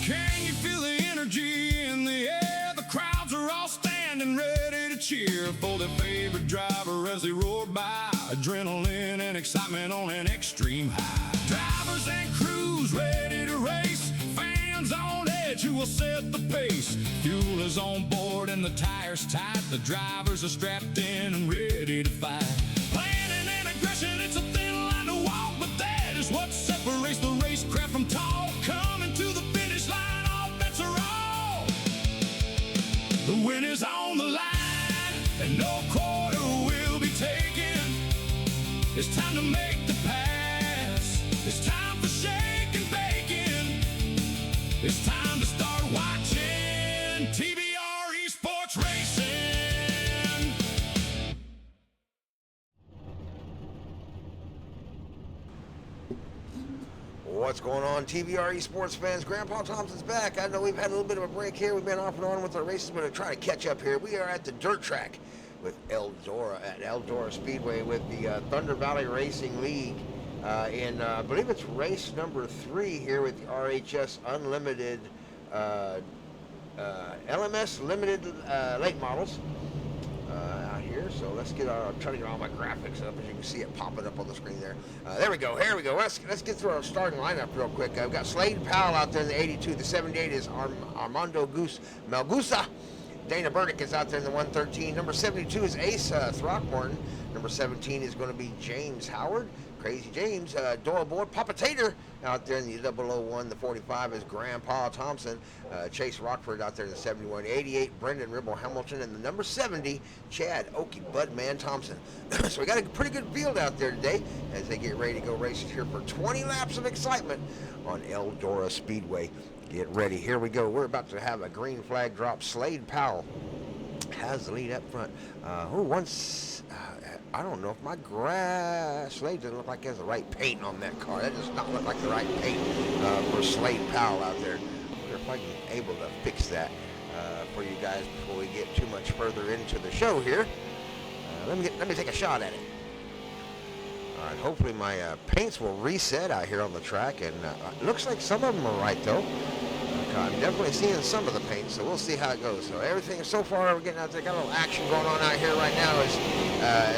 Can you feel the energy in the air? The crowds are all standing ready to cheer for their favorite driver as they roar by. Adrenaline and excitement on an extreme high. Drivers and crews ready to race. Fans on edge who will set the pace. Fuel is on board and the tires tight. The drivers are strapped in and ready to fight. Planning and aggression, it's a thin line to walk, but that is what separates the racecraft from talk. Coming to the finish line, all bets are off. The win is on the line, and no quarter will be taken. It's time to make the pass. It's time for shake and bacon. It's time to start watching TVR-Esports racing. What's going on, TVR-Esports fans? Grandpa Thompson's back. I know we've had a little bit of a break here. We've been off and on with our races, but I'm trying to catch up here. We are at the dirt track with Eldora at Eldora Speedway with the Thunder Valley Racing League in I believe it's race number 3 here with the RHS Unlimited LMS Limited late models out here. So let's get our, I'm trying to get all my graphics up, as you can see it popping up on the screen there. There we go, here we go. Let's get through our starting lineup real quick. I've got Slade Powell out there in the 82. The 78 is Armando Melgusa. Dana Burdick is out there in the 113. Number 72 is Ace Throckmorton. Number 17 is going to be James Howard. Crazy James. Doyle Boyd. Papa Tater out there in the 001. The 45 is Grandpa Thompson. Chase Rockford out there in the 71. 88, Brendan Ribble Hamilton. And the number 70, Chad Okie Budman Thompson. So we got a pretty good field out there today as they get ready to go racing here for 20 laps of excitement on Eldora Speedway. Get ready. Here we go. We're about to have a green flag drop. Slade Powell has the lead up front. I don't know if my Slade doesn't look like he has the right paint on that car. That does not look like the right paint for Slade Powell out there. I wonder if I can be able to fix that for you guys before we get too much further into the show here. Let me take a shot at it. All right, hopefully my paints will reset out here on the track, and it looks like some of them are right though. I'm definitely seeing some of the paint, so we'll see how it goes. So everything so far, we're getting out there, got a little action going on out here right now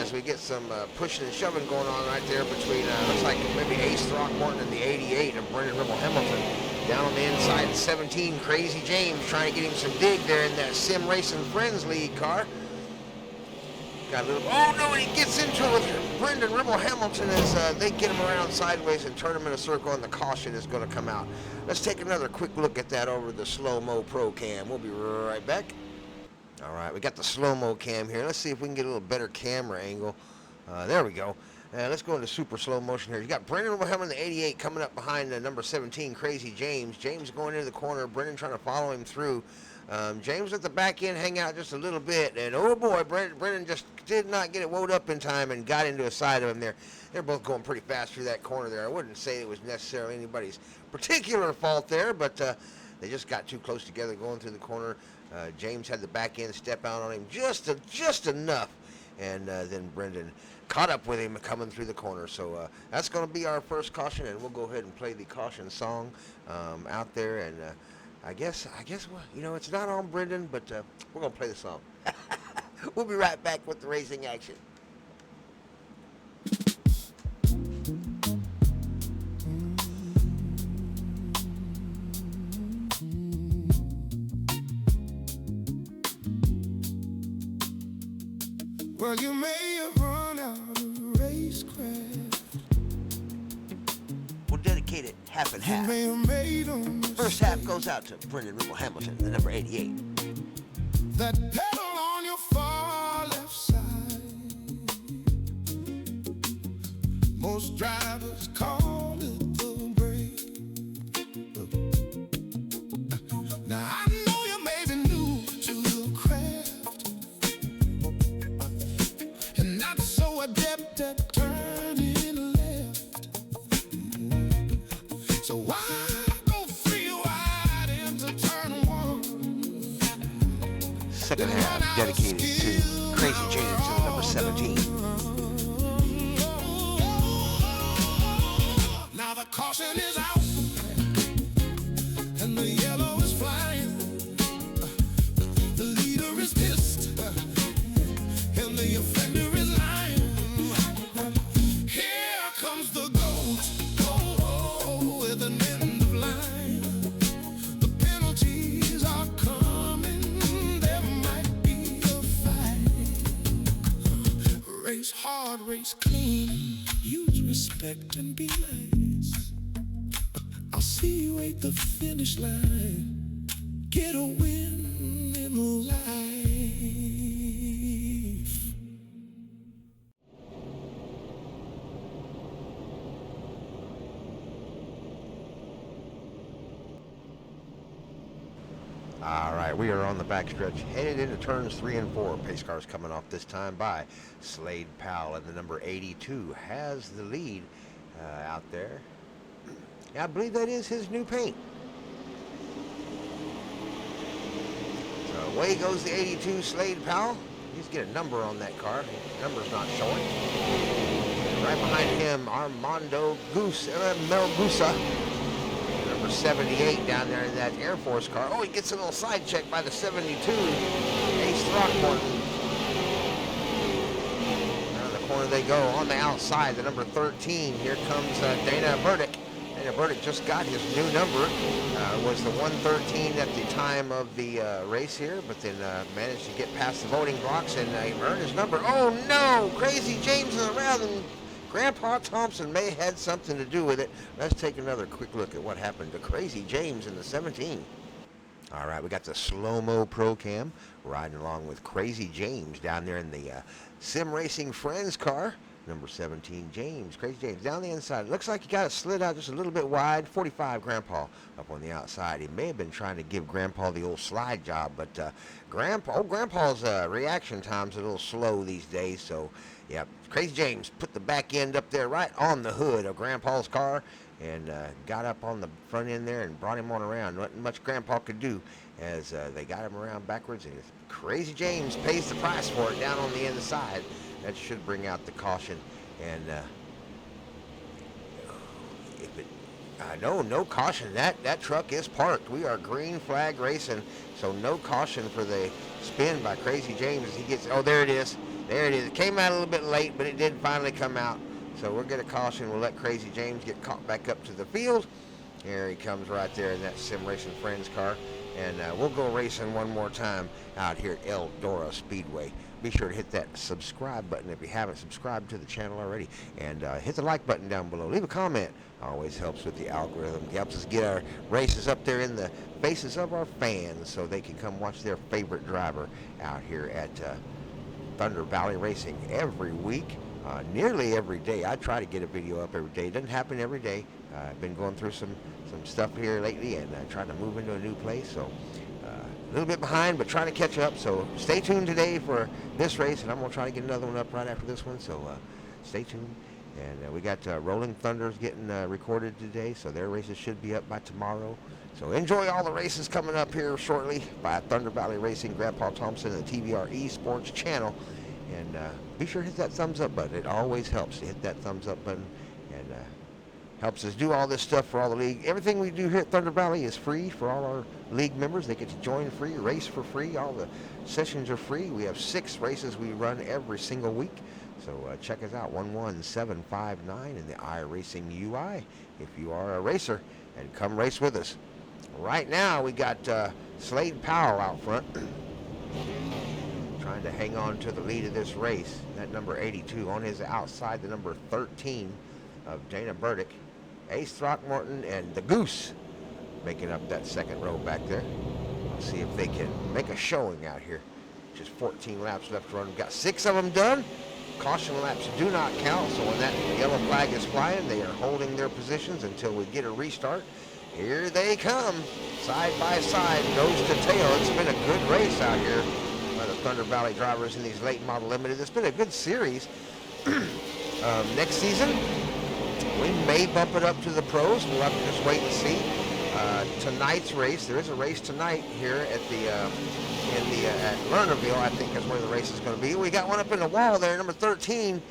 as we get some pushing and shoving going on right there between, looks like maybe Ace Throckmorton and the 88 of Brendan Ribble Hamilton. Down on the inside, 17, Crazy James trying to get him some dig there in that Sim Racing Friends League car. Got a little, oh no, he gets into it with Brendan Ribble Hamilton as they get him around sideways and turn him in a circle, and the caution is going to come out. Let's take another quick look at that over the slow-mo pro cam. We'll be right back. All right, we got the slow-mo cam here. Let's see if we can get a little better camera angle. There we go. Let's go into super slow motion here. You got Brendan Ribble Hamilton, the 88, coming up behind the number 17, Crazy James. James going into the corner, Brendan trying to follow him through. James at the back end, hang out just a little bit, and oh boy, Brendan just did not get it wound up in time and got into a side of him there. They're both going pretty fast through that corner there. I wouldn't say it was necessarily anybody's particular fault there, but they just got too close together going through the corner. James had the back end step out on him just enough, and then Brendan caught up with him coming through the corner. So that's going to be our first caution, and we'll go ahead and play the caution song out there. And I guess you know, it's not on Brendan, but we're going to play the song. We'll be right back with the racing action. Well, you may have run out of racecraft. We'll dedicate it half and half. First half goes out to Brendan Ribble Hamilton, the number 88. That pedal on your far left side. Most drivers call it the brake. Now I know you may be new to the craft, and not so adept at turning left. So why go free wide into turn one? Second half dedicated to Crazy James to the number 17. Now the caution is out, and the yellow respect and be nice. I'll see you at the finish line. Get a win in life. All right, we are on the backstretch, headed into turns 3 and 4. Pace cars coming off this time by Slade Powell, and the number 82 has the lead out there. Yeah, I believe that is his new paint. So away goes the 82 Slade Powell. He's get a number on that car. The number's not showing. And right behind him, Armando Melgusa. Number 78 down there in that Air Force car. Oh, he gets a little side check by the 72, Ace Throckmorton. Down the corner they go. On the outside, the number 13. Here comes Dana Burdick. Dana Burdick just got his new number. Was the 113 at the time of the race here, but then managed to get past the voting blocks and he earned his number. Oh no! Crazy James is around, and Grandpa Thompson may have had something to do with it. Let's take another quick look at what happened to Crazy James in the 17. All right, we got the slow-mo Pro Cam riding along with Crazy James down there in the Sim Racing Friends car. Number 17, James, Crazy James, down the inside. Looks like he got it slid out just a little bit wide. 45, Grandpa up on the outside. He may have been trying to give Grandpa the old slide job, but Grandpa's reaction time's a little slow these days, so yeah, Crazy James put the back end up there right on the hood of Grandpa's car and got up on the front end there and brought him on around. Not much Grandpa could do as they got him around backwards, and Crazy James pays the price for it down on the inside. That should bring out the caution, and no caution. That truck is parked. We are green flag racing, so no caution for the spin by Crazy James as he gets. Oh, there it is. There it is. It came out a little bit late, but it did finally come out. So we'll get a caution. We'll let Crazy James get caught back up to the field. Here he comes right there in that Sim Racing Friends car, and we'll go racing one more time out here at Eldora Speedway. Be sure to hit that subscribe button if you haven't subscribed to the channel already, and hit the like button down below. Leave a comment. Always helps with the algorithm. It helps us get our races up there in the faces of our fans so they can come watch their favorite driver out here at Thunder Valley Racing every week, nearly every day. I try to get a video up every day. It doesn't happen every day. I've been going through some stuff here lately and trying to move into a new place, so a little bit behind, but trying to catch up. So stay tuned today for this race, and I'm going to try to get another one up right after this one, so stay tuned. And we got Rolling Thunders getting recorded today, so their races should be up by tomorrow. So enjoy all the races coming up here shortly by Thunder Valley Racing, Grandpa Thompson, and the TVR-Esports channel. And be sure to hit that thumbs up button. It always helps to hit that thumbs up button, and helps us do all this stuff for all the league. Everything we do here at Thunder Valley is free for all our league members. They get to join free, race for free. All the sessions are free. We have 6 races we run every single week. So check us out, 11759 in the iRacing UI if you are a racer, and come race with us. Right now we got Slade Powell out front trying to hang on to the lead of this race. That number 82 on his outside, the number 13 of Dana Burdick, Ace Throckmorton, and the Goose making up that second row back there. We'll see if they can make a showing out here. Just 14 laps left to run. We've got 6 of them done. Caution laps do not count, so when that yellow flag is flying, they are holding their positions until we get a restart. Here they come, side by side, nose to tail. It's been a good race out here by the Thunder Valley drivers in these late model limited. It's been a good series. Next season, we may bump it up to the pros. We'll have to just wait and see. Tonight's race, there is a race tonight here at the at Lernerville, I think is where the race is going to be. We got one up in the wall there, number 13,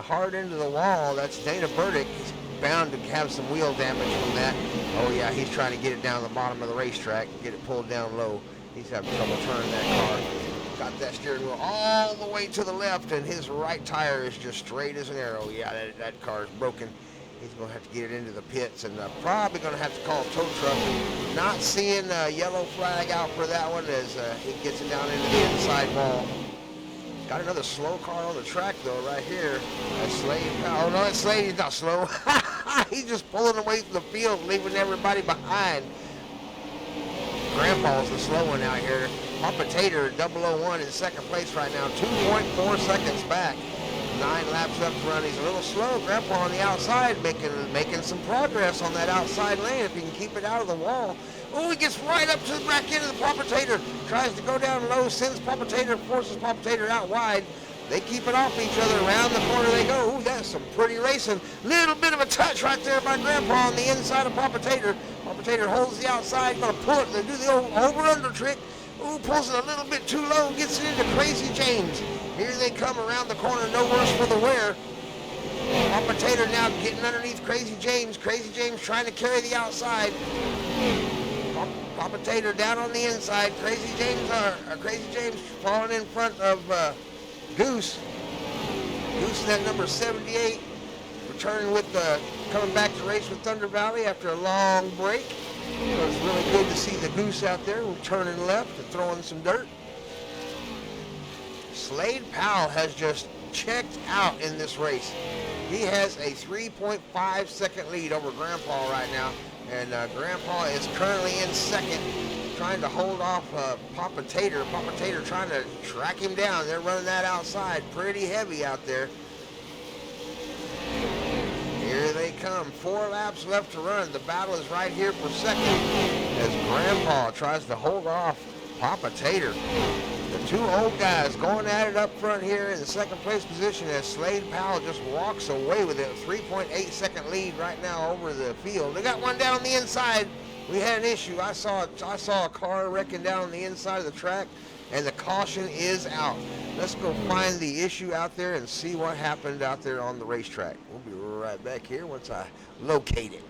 hard into the wall. That's Dana Burdick. He's bound to have some wheel damage from that. Oh yeah, he's trying to get it down the bottom of the racetrack, get it pulled down low. He's having trouble turning that car. Got that steering wheel all the way to the left, and his right tire is just straight as an arrow. Yeah, that car is broken. He's going to have to get it into the pits, and probably going to have to call a tow truck. Not seeing a yellow flag out for that one as he gets it down into the inside wall. Got another slow car on the track though, right here. That's Slade Powell. Oh no, that's Slade. He's not slow. He's just pulling away from the field, leaving everybody behind. Grandpa's the slow one out here. Papa Tater 001 in second place right now, 2.4 seconds back. 9 laps left to run. He's a little slow. Grandpa on the outside making some progress on that outside lane if he can keep it out of the wall. Oh, he gets right up to the back end of the Papa Tater. Tries to go down low, sends Papa Tater, forces Papa Tater out wide. They keep it off each other. Around the corner they go. Ooh, that's some pretty racing. Little bit of a touch right there by Grandpa on the inside of Papa Tater. Papa Tater holds the outside, gonna pull it. They do the old over-under trick. Ooh, pulls it a little bit too low, gets it into Crazy James. Here they come around the corner, no worse for the wear. Papa Tater now getting underneath Crazy James. Crazy James trying to carry the outside. Papa Tater down on the inside. Crazy James falling in front of Goose. Goose in that number 78. Returning with coming back to race with Thunder Valley after a long break. It was really good to see the Goose out there turning left and throwing some dirt. Slade Powell has just checked out in this race. He has a 3.5 second lead over Grandpa right now. And Grandpa is currently in second, trying to hold off Papa Tater. Papa Tater trying to track him down. They're running that outside pretty heavy out there. Here they come. 4 laps left to run. The battle is right here for second as Grandpa tries to hold off Papa Tater. The two old guys going at it up front here in the second place position as Slade Powell just walks away with it. 3.8 second lead right now over the field. They got one down on the inside. We had an issue. I saw a car wrecking down on the inside of the track, and the caution is out. Let's go find the issue out there and see what happened out there on the racetrack. We'll be right back here once I locate it.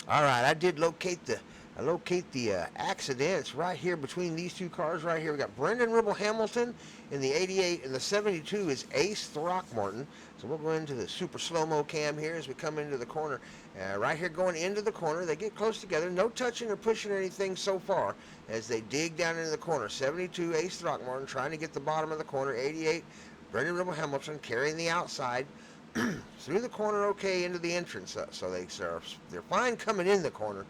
All right, I did locate the accident. It's right here between these two cars right here. We got Brendan Ribble Hamilton in the 88, and the 72 is Ace Throckmorton. So we'll go into the super slow-mo cam here as we come into the corner. Right here going into the corner. They get close together. No touching or pushing or anything so far as they dig down into the corner. 72 Ace Throckmorton trying to get the bottom of the corner. 88 Brendan Ribble Hamilton carrying the outside. Through the corner okay into the entrance. So they're fine coming in the corner.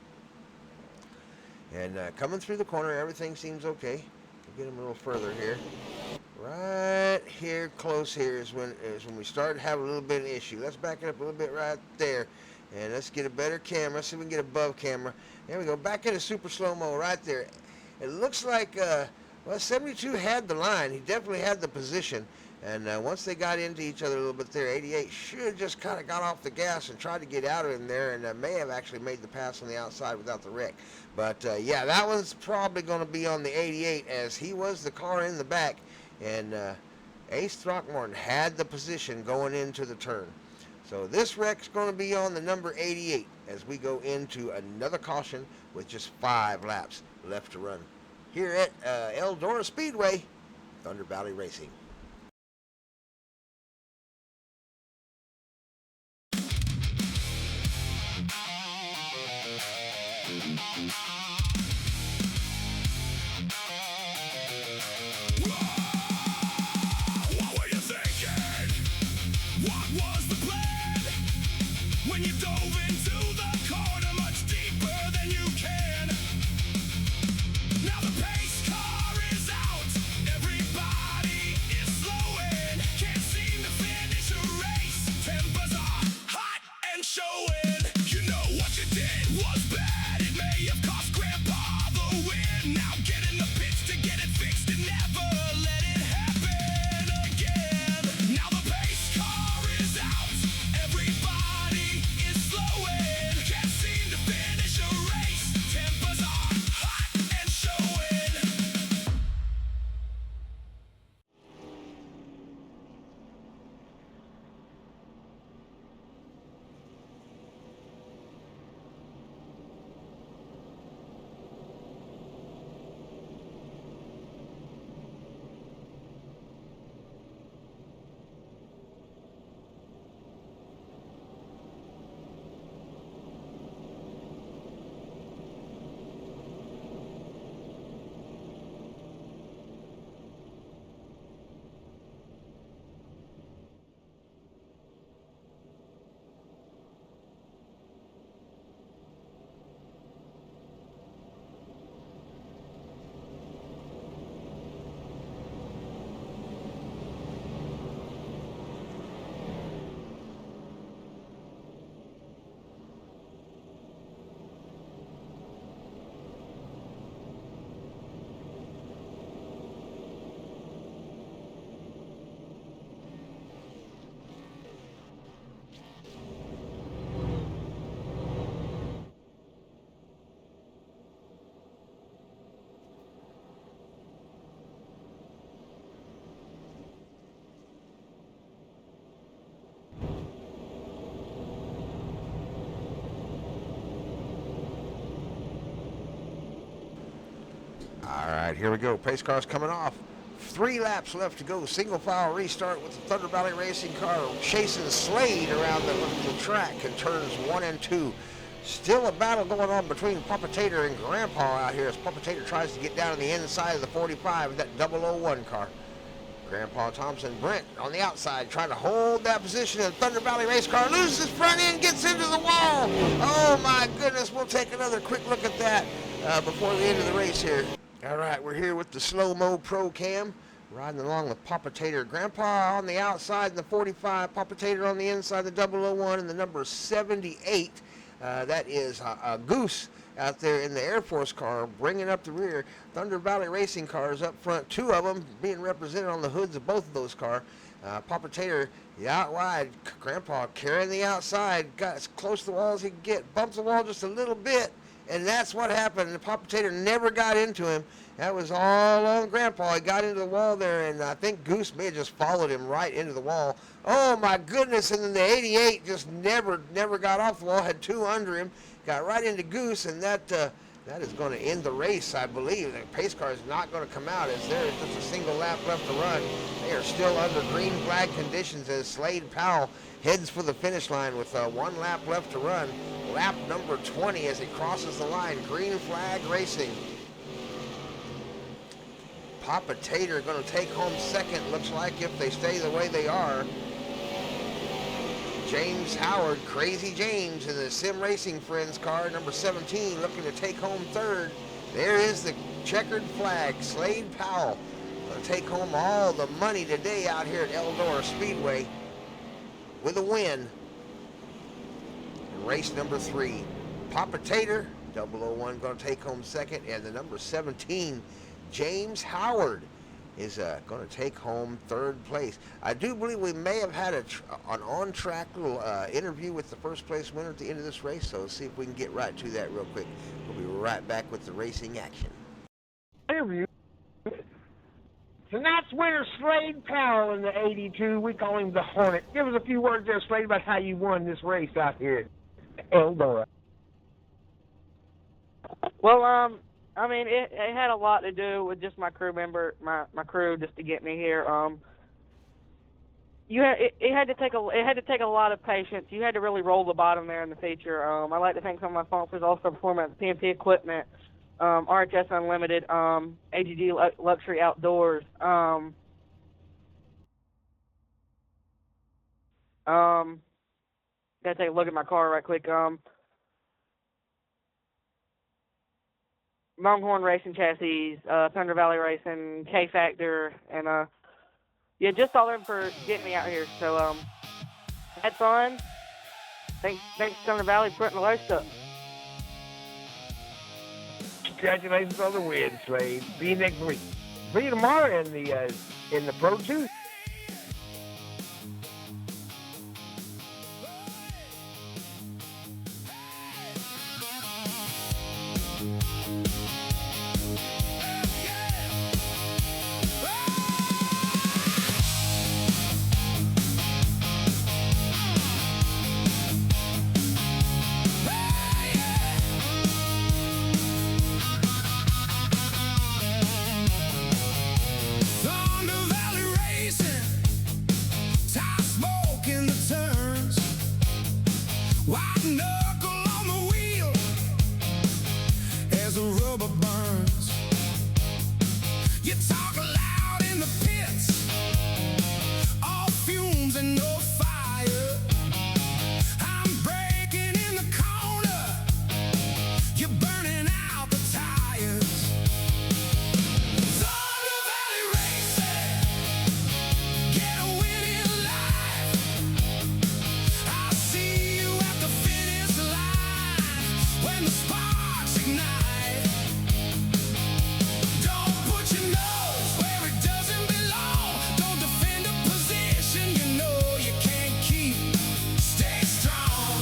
And coming through the corner, everything seems okay. We'll get them a little further here. Right here, close here is when we start to have a little bit of an issue. Let's back it up a little bit right there. And let's get a better camera. See if we can get above camera. There we go. Back into super slow-mo right there. It looks like, 72 had the line. He definitely had the position. And once they got into each other a little bit there, 88 should have just kind of got off the gas and tried to get out of him there, and may have actually made the pass on the outside without the wreck. But yeah, that one's probably going to be on the 88 as he was the car in the back, and Ace Throckmorton had the position going into the turn. So this wreck's going to be on the number 88 as we go into another caution with just 5 laps left to run here at Eldora Speedway, Thunder Valley Racing. What were you thinking? What was the plan? When you dove into the corner much deeper than you can. Now the pace car is out. Everybody is slowing. Can't seem to finish a race. Tempers are hot and showing. You know what you did was bad. It may have cost Grandpa the win. Now get in the pits to get it fixed and never let it happen again. Now the pace car is out. Everybody is slowing. Can't seem to finish a race. Tempers are hot and showing. right, here we go. Pace car's coming off. 3 laps left to go. Single file restart with the Thunder Valley Racing car chasing Slade around the track in turns 1 and 2. Still a battle going on between Papa Tater and Grandpa out here as Papa Tater tries to get down to the inside of the 45 with that 001 car. Grandpa Thompson, Brent on the outside trying to hold that position. And Thunder Valley race car loses front end, gets into the wall. Oh my goodness, we'll take another quick look at that before the end of the race here. All right, we're here with the slow-mo Pro Cam, riding along with Papa Tater. Grandpa on the outside in the 45, Papa Tater on the inside, the 001 and the number 78. That is Goose out there in the Air Force car, bringing up the rear. Thunder Valley Racing cars up front, 2 of them being represented on the hoods of both of those cars. Papa Tater, the out wide. Grandpa carrying the outside, got as close to the wall as he could get, bumps the wall just a little bit, and that's what happened. The Papa Tater never got into him. That was all on Grandpa. He got into the wall there, and I think Goose may have just followed him right into the wall. Oh my goodness, and then the 88 just never got off the wall, had 2 under him, got right into Goose, and that is going to end the race, I believe. The pace car is not going to come out as there is just a single lap left to run. They are still under green flag conditions as Slade Powell heads for the finish line with 1 lap left to run. Lap number 20 as he crosses the line. Green flag racing. Papa Tater going to take home second, looks like, if they stay the way they are. James Howard, Crazy James, in the Sim Racing Friends car, number 17, looking to take home third. There is the checkered flag. Slade Powell going to take home all the money today out here at Eldora Speedway with a win. In race number 3, Papa Tater, 001, going to take home second, and the number 17, James Howard, is going to take home third place. I do believe we may have had an on-track little interview with the first place winner at the end of this race, so let's see if we can get right to that real quick. We'll be right back with the racing action. Interview. Tonight's winner, Slade Powell in the 82. We call him the Hornet. Give us a few words there, Slade, about how you won this race out here at Eldora. Well, I mean, it had a lot to do with just my crew member, my crew, just to get me here. It had to take a lot of patience. You had to really roll the bottom there in the feature. I like to thank some of my sponsors, also Performance PMP Equipment, RHS Unlimited, AGG Luxury Outdoors. Gotta take a look at my car right quick. Longhorn Racing Chassis, Thunder Valley Racing, K-Factor, and yeah, just all of them for getting me out here. So had fun. Thanks Thunder Valley for putting the race up. Congratulations on the win, Slade. See you next week. See you tomorrow in the Pro 2. Thunder Valley Racing, top smoke in the turns, white knuckle on the wheel as the rubber burns. You talk loud in the pits, all fumes and no fire. I'm breaking in the corner, you're burning out the tires. Thunder Valley Racing, get a win in life. I'll see you at the finish line when the sparks ignite. Don't put your nose where it doesn't belong. Don't defend a position you know you can't keep. Stay strong.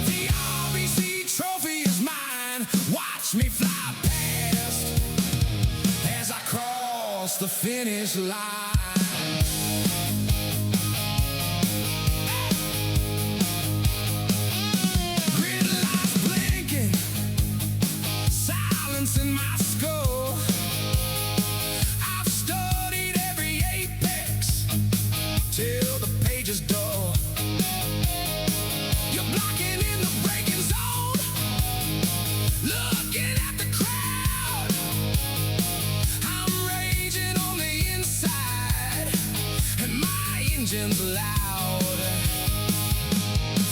The RBC trophy is mine. Watch me fly past as I cross the finish line. Grid lights blinking, silence engines loud.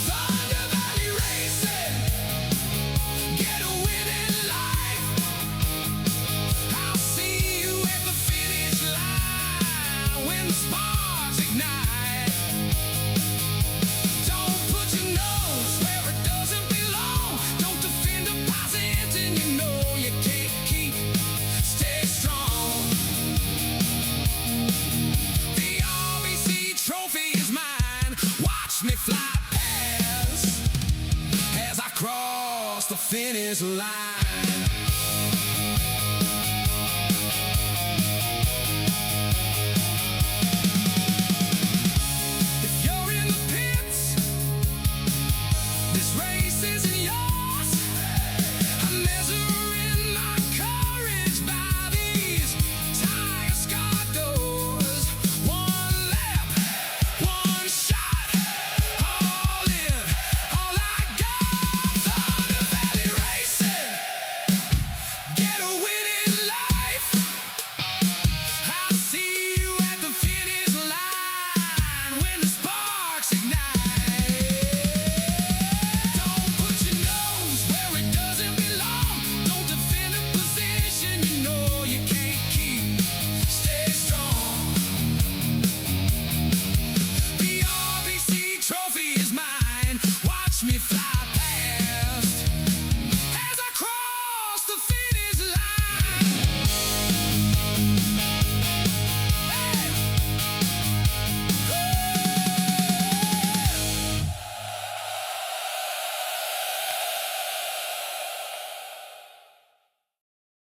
Thunder Valley Racing, get a win in life. I'll see you at the finish line when the sparks ignite. Don't put your nose where it doesn't belong. Don't defend a position you know you can't keep. Stay strong. The RBC trophy is mine. Watch me fly past as I cross the finish line.